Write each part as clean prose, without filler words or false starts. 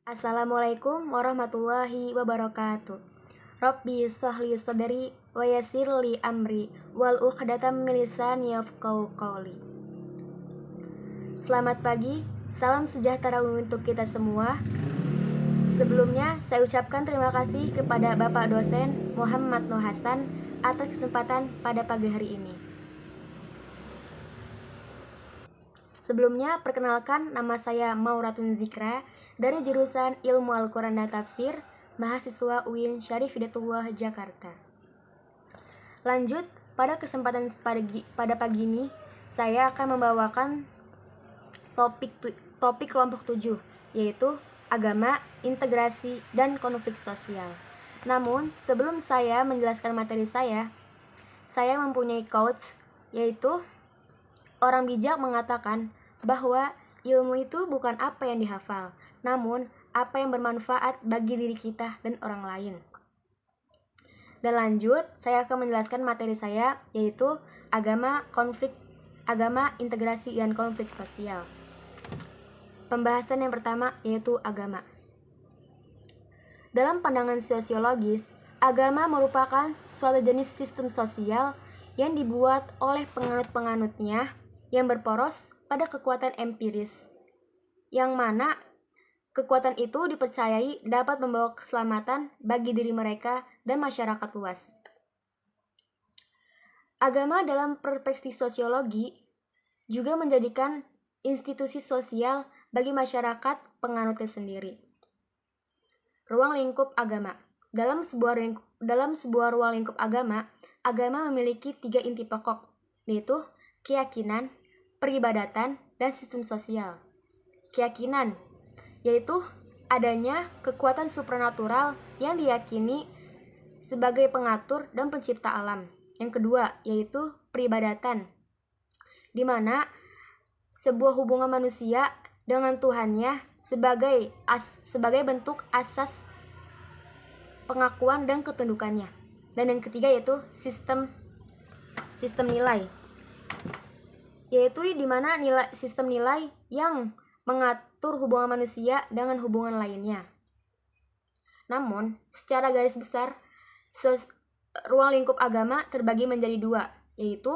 Assalamualaikum warahmatullahi wabarakatuh. Rabbi shrahli sadri wa yassir li amri wal 'uqdatam min lisani yafqahu qawli. Selamat pagi, salam sejahtera untuk kita semua. Sebelumnya, saya ucapkan terima kasih kepada Bapak dosen Muhammad Nur Hasan atas kesempatan pada pagi hari ini. Sebelumnya, perkenalkan nama saya Mauratun Zikra dari jurusan Ilmu Al-Quran dan Tafsir, mahasiswa UIN Syarif Hidayatullah Jakarta. Lanjut, pada kesempatan pada pagi ini, saya akan membawakan topik kelompok 7, yaitu agama, integrasi, dan konflik sosial. Namun, sebelum saya menjelaskan materi saya mempunyai quotes, yaitu orang bijak mengatakan bahwa ilmu itu bukan apa yang dihafal, namun apa yang bermanfaat bagi diri kita dan orang lain. Dan lanjut, saya akan menjelaskan materi saya, yaitu agama, integrasi, dan konflik sosial. Pembahasan yang pertama yaitu agama. Dalam pandangan sosiologis, agama merupakan suatu jenis sistem sosial yang dibuat oleh penganut-penganutnya yang berporos pada kekuatan empiris, yang mana kekuatan itu dipercayai dapat membawa keselamatan bagi diri mereka dan masyarakat luas. Agama dalam perspektif sosiologi juga menjadikan institusi sosial bagi masyarakat penganutnya sendiri. Ruang lingkup agama. Dalam sebuah ruang lingkup agama memiliki 3 inti pokok, yaitu keyakinan, peribadatan, dan sistem sosial. Keyakinan yaitu adanya kekuatan supranatural yang diyakini sebagai pengatur dan pencipta alam. Yang kedua yaitu peribadatan, di mana sebuah hubungan manusia dengan Tuhannya sebagai bentuk asas pengakuan dan ketundukannya. Dan yang ketiga yaitu sistem nilai, yaitu di mana sistem nilai yang mengatur hubungan manusia dengan hubungan lainnya. Namun, secara garis besar, ruang lingkup agama terbagi menjadi 2, yaitu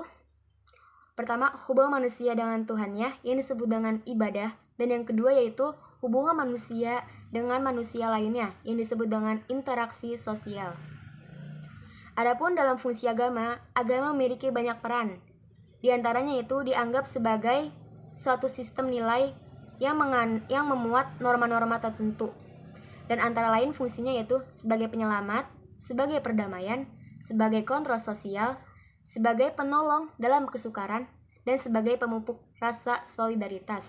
pertama, hubungan manusia dengan Tuhannya yang disebut dengan ibadah, dan yang kedua yaitu hubungan manusia dengan manusia lainnya yang disebut dengan interaksi sosial. Adapun dalam fungsi agama memiliki banyak peran. Di antaranya itu dianggap sebagai suatu sistem nilai yang memuat norma-norma tertentu. Dan antara lain fungsinya yaitu sebagai penyelamat, sebagai perdamaian, sebagai kontrol sosial, sebagai penolong dalam kesukaran, dan sebagai pemupuk rasa solidaritas.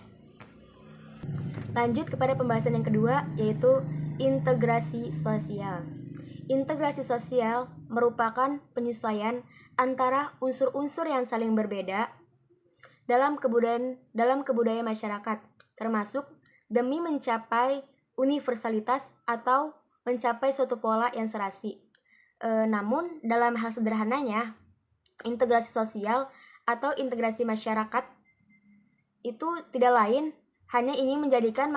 Lanjut kepada pembahasan yang kedua, yaitu integrasi sosial. Integrasi sosial merupakan penyesuaian antara unsur-unsur yang saling berbeda dalam kebudayaan masyarakat, termasuk demi mencapai universalitas atau mencapai suatu pola yang serasi. Namun dalam hal sederhananya, integrasi sosial atau integrasi masyarakat itu tidak lain hanya ingin menjadikan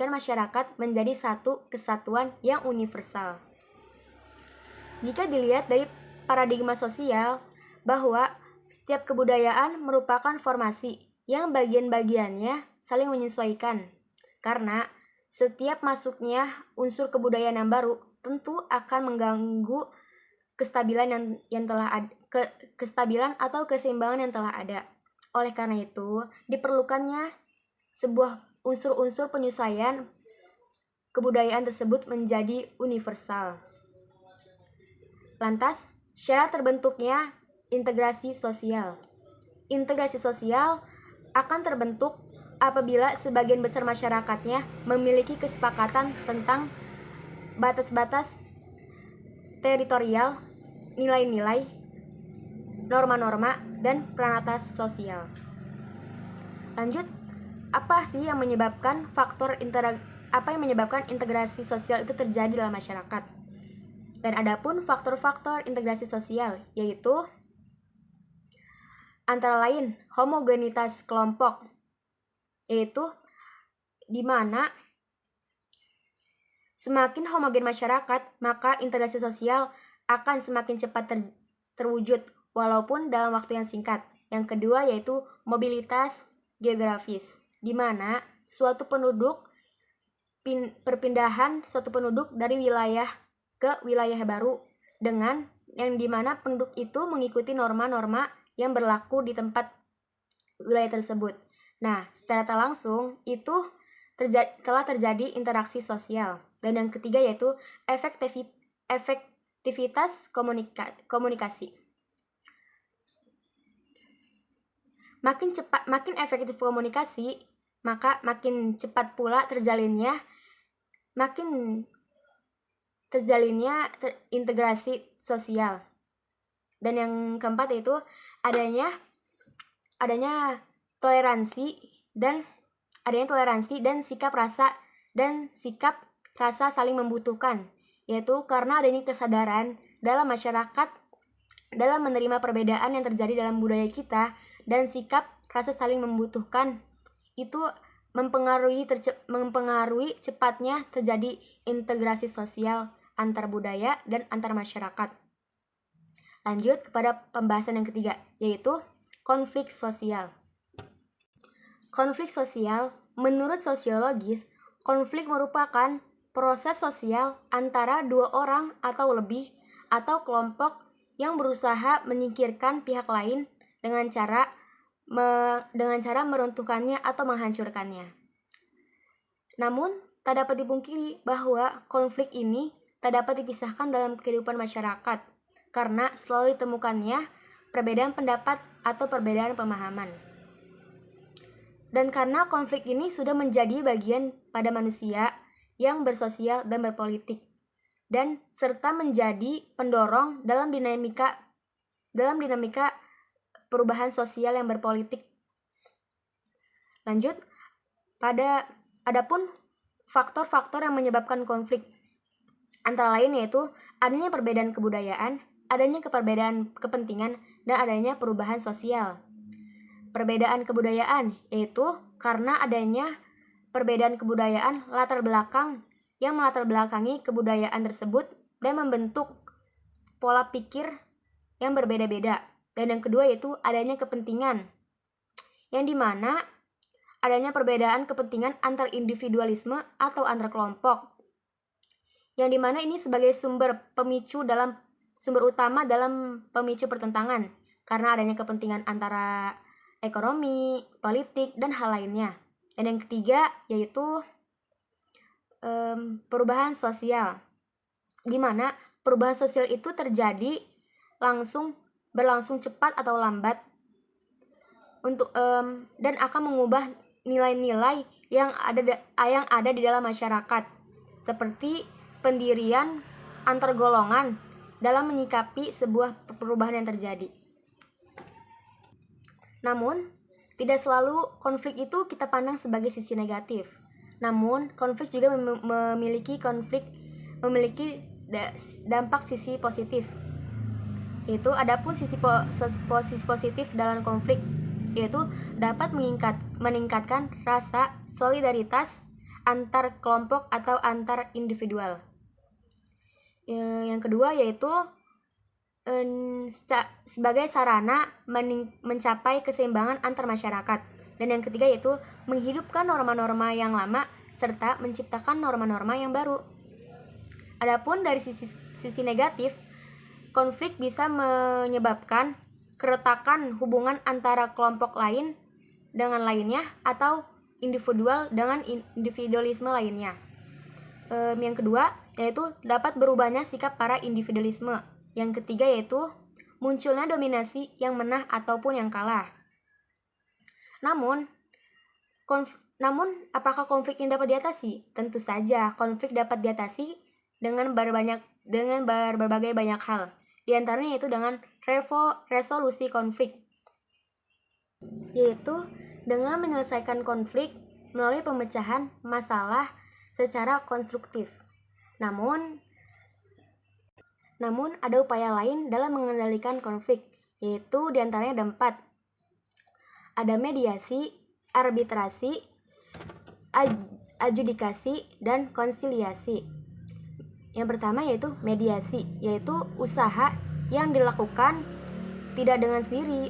masyarakat menjadi satu kesatuan yang universal. Jika dilihat dari paradigma sosial bahwa setiap kebudayaan merupakan formasi yang bagian-bagiannya saling menyesuaikan, karena setiap masuknya unsur kebudayaan yang baru tentu akan mengganggu kestabilan kestabilan atau keseimbangan yang telah ada. Oleh karena itu, diperlukannya sebuah unsur-unsur penyesuaian kebudayaan tersebut menjadi universal. Lantas, syarat terbentuknya integrasi sosial. Integrasi sosial akan terbentuk apabila sebagian besar masyarakatnya memiliki kesepakatan tentang batas-batas teritorial, nilai-nilai, norma-norma, dan peran atas sosial. Lanjut, apa yang menyebabkan integrasi sosial itu terjadi dalam masyarakat? Dan adapun faktor-faktor integrasi sosial yaitu antara lain homogenitas kelompok, yaitu di mana Semakin homogen masyarakat, maka integrasi sosial akan semakin cepat terwujud walaupun dalam waktu yang singkat. Yang kedua yaitu mobilitas geografis, di mana suatu penduduk perpindahan suatu penduduk dari wilayah ke wilayah baru dengan yang dimana penduduk itu mengikuti norma-norma yang berlaku di tempat wilayah tersebut. Nah, secara tak langsung itu telah terjadi interaksi sosial. Dan yang ketiga yaitu efektivitas komunikasi. Makin efektif komunikasi, maka makin cepat pula terjalinnya integrasi sosial. Dan yang keempat yaitu adanya toleransi dan sikap rasa saling membutuhkan, yaitu karena adanya kesadaran dalam masyarakat dalam menerima perbedaan yang terjadi dalam budaya kita, dan sikap rasa saling membutuhkan itu mempengaruhi cepatnya terjadi integrasi sosial antar budaya dan antar masyarakat. Lanjut kepada pembahasan yang ketiga, yaitu konflik sosial. Konflik sosial, menurut sosiologis, konflik merupakan proses sosial antara dua orang atau lebih atau kelompok yang berusaha menyingkirkan pihak lain dengan cara meruntuhkannya atau menghancurkannya. Namun, tak dapat dipungkiri bahwa konflik ini tak dapat dipisahkan dalam kehidupan masyarakat, karena selalu ditemukannya perbedaan pendapat atau perbedaan pemahaman. Dan karena konflik ini sudah menjadi bagian pada manusia yang bersosial dan berpolitik, dan serta menjadi pendorong dalam dinamika perubahan sosial yang berpolitik. Lanjut, adapun faktor-faktor yang menyebabkan konflik antara lain yaitu adanya perbedaan kebudayaan, adanya perbedaan kepentingan, dan adanya perubahan sosial. Perbedaan kebudayaan yaitu karena adanya perbedaan kebudayaan latar belakang yang melatar belakangi kebudayaan tersebut dan membentuk pola pikir yang berbeda-beda. Dan yang kedua yaitu adanya kepentingan, yang dimana adanya perbedaan kepentingan antar individualisme atau antar kelompok, yang dimana ini sebagai sumber utama dalam pemicu pertentangan, karena adanya kepentingan antara ekonomi, politik, dan hal lainnya. Dan yang ketiga yaitu perubahan sosial, di mana perubahan sosial itu terjadi berlangsung cepat atau lambat dan akan mengubah nilai-nilai yang ada di dalam masyarakat, seperti pendirian antar golongan dalam menyikapi sebuah perubahan yang terjadi. Namun, tidak selalu konflik itu kita pandang sebagai sisi negatif. Namun, konflik juga memiliki dampak sisi positif. Yaitu adapun sisi positif dalam konflik, yaitu dapat meningkatkan rasa solidaritas antar kelompok atau antar individual. Yang kedua yaitu sebagai sarana mencapai keseimbangan antar masyarakat. Dan yang ketiga yaitu menghidupkan norma-norma yang lama serta menciptakan norma-norma yang baru. Adapun dari sisi negatif, konflik bisa menyebabkan keretakan hubungan antara kelompok lain dengan lainnya atau individual dengan individualisme lainnya. Yang kedua yaitu dapat berubahnya sikap para individualisme. Yang ketiga yaitu munculnya dominasi yang menang ataupun yang kalah. Namun apakah konflik ini dapat diatasi? Tentu saja konflik dapat diatasi dengan berbagai banyak hal. Di antaranya yaitu dengan resolusi konflik, yaitu dengan menyelesaikan konflik melalui pemecahan masalah secara konstruktif. Namun ada upaya lain dalam mengendalikan konflik, yaitu di antaranya ada 4. Ada mediasi, arbitrasi, adjudikasi, dan konsiliasi. Yang pertama yaitu mediasi, yaitu usaha yang dilakukan tidak dengan sendiri,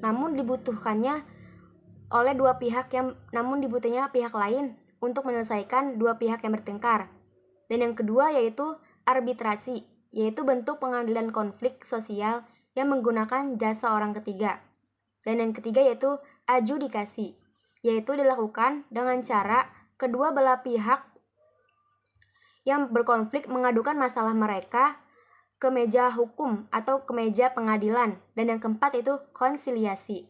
namun dibutuhkannya pihak lain untuk menyelesaikan dua pihak yang bertengkar. Dan yang kedua yaitu arbitrasi, yaitu bentuk pengadilan konflik sosial yang menggunakan jasa orang ketiga. Dan yang ketiga yaitu adjudikasi, yaitu dilakukan dengan cara kedua belah pihak yang berkonflik mengadukan masalah mereka ke meja hukum atau ke meja pengadilan. Dan yang keempat itu konsiliasi,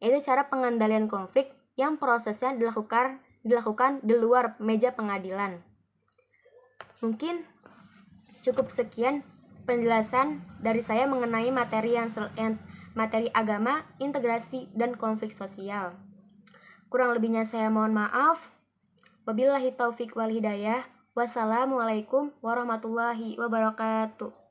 yaitu cara pengendalian konflik yang prosesnya dilakukan di luar meja pengadilan. Mungkin cukup sekian penjelasan dari saya mengenai materi agama, integrasi, dan konflik sosial. Kurang lebihnya saya mohon maaf. Wabillahi taufik wal hidayah. Wassalamualaikum warahmatullahi wabarakatuh.